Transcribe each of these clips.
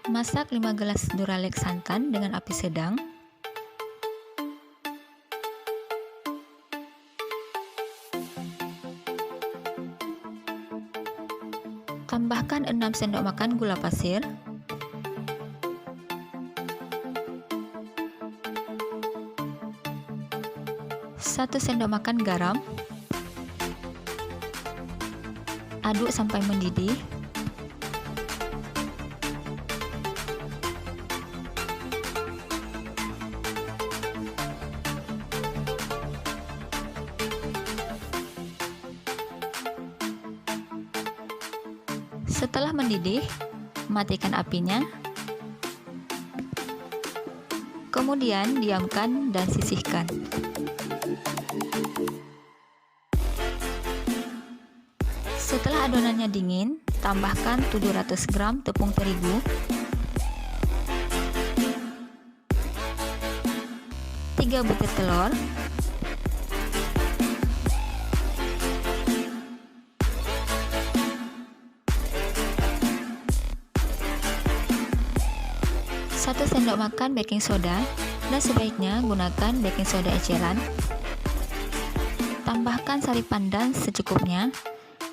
Masak 5 gelas Duralex santan dengan api sedang. Tambahkan 6 sendok makan gula pasir. 1 sendok makan garam. Aduk sampai mendidih. Setelah mendidih, matikan apinya. Kemudian diamkan dan sisihkan. Setelah adonannya dingin, tambahkan 700 gram tepung terigu, 3 butir telur, satu sendok makan baking soda, dan sebaiknya gunakan baking soda eceran. Tambahkan sari pandan secukupnya.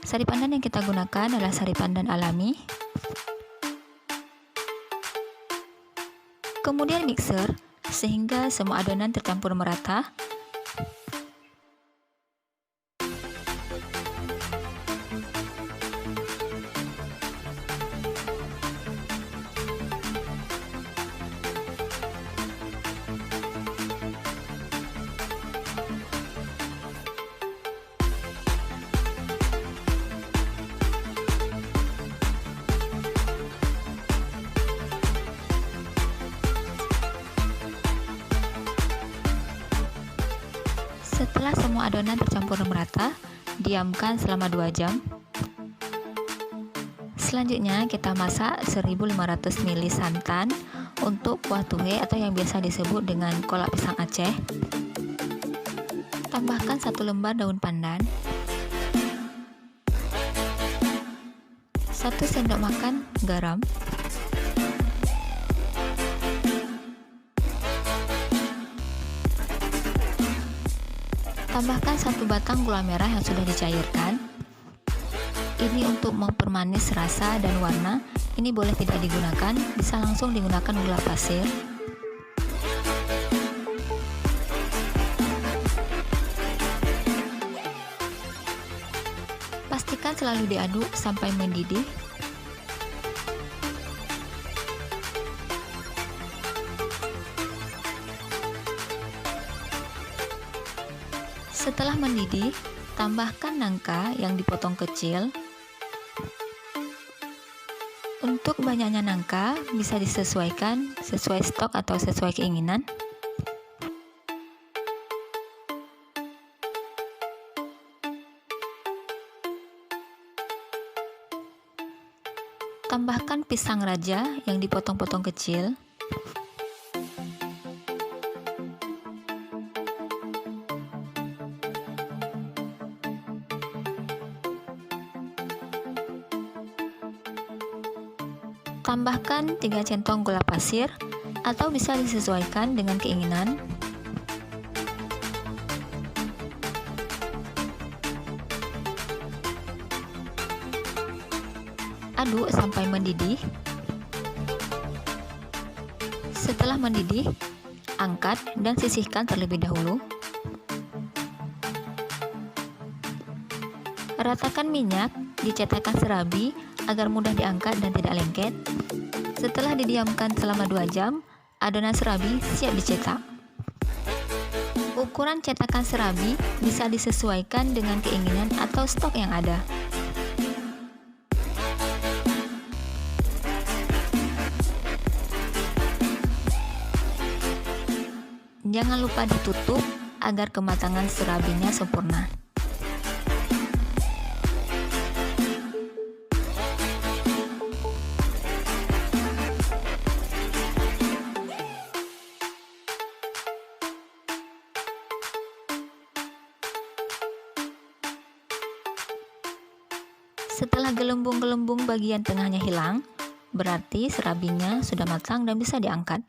Sari pandan yang kita gunakan adalah sari pandan alami. Kemudian mixer sehingga semua adonan tercampur merata. Setelah semua adonan tercampur merata, diamkan selama 2 jam. Selanjutnya kita masak 1500 ml santan untuk kuah tuhe atau yang biasa disebut dengan kolak pisang Aceh. Tambahkan 1 lembar daun pandan, 1 sendok makan garam, tambahkan 1 batang gula merah yang sudah dicairkan. Ini untuk mempermanis rasa dan warna. Ini boleh tidak digunakan, bisa langsung digunakan gula pasir. Pastikan selalu diaduk sampai mendidih. Setelah mendidih, tambahkan nangka yang dipotong kecil. Untuk banyaknya nangka bisa disesuaikan sesuai stok atau sesuai keinginan. Tambahkan pisang raja yang dipotong-potong kecil. Tambahkan 3 centong gula pasir atau bisa disesuaikan dengan keinginan. Aduk sampai mendidih. Setelah mendidih, angkat dan sisihkan terlebih dahulu. Ratakan minyak di cetakan serabi agar mudah diangkat dan tidak lengket. Setelah didiamkan selama 2 jam, adonan serabi siap dicetak. Ukuran cetakan serabi bisa disesuaikan dengan keinginan atau stok yang ada. Jangan lupa ditutup agar kematangan serabinya sempurna. Setelah gelembung-gelembung bagian tengahnya hilang, berarti serabinya sudah matang dan bisa diangkat.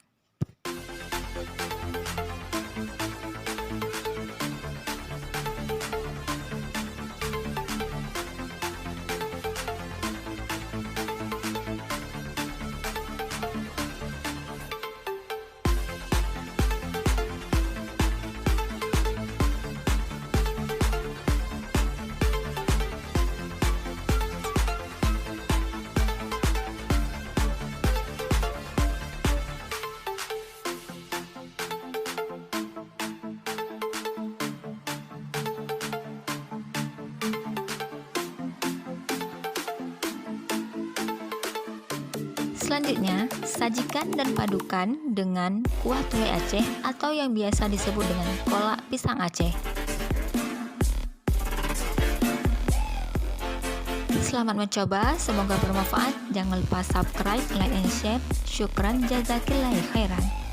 Selanjutnya, sajikan dan padukan dengan kuah tuai Aceh atau yang biasa disebut dengan kolak pisang Aceh. Selamat mencoba, semoga bermanfaat. Jangan lupa subscribe, like, and share. Syukran, jazakillahi khairan.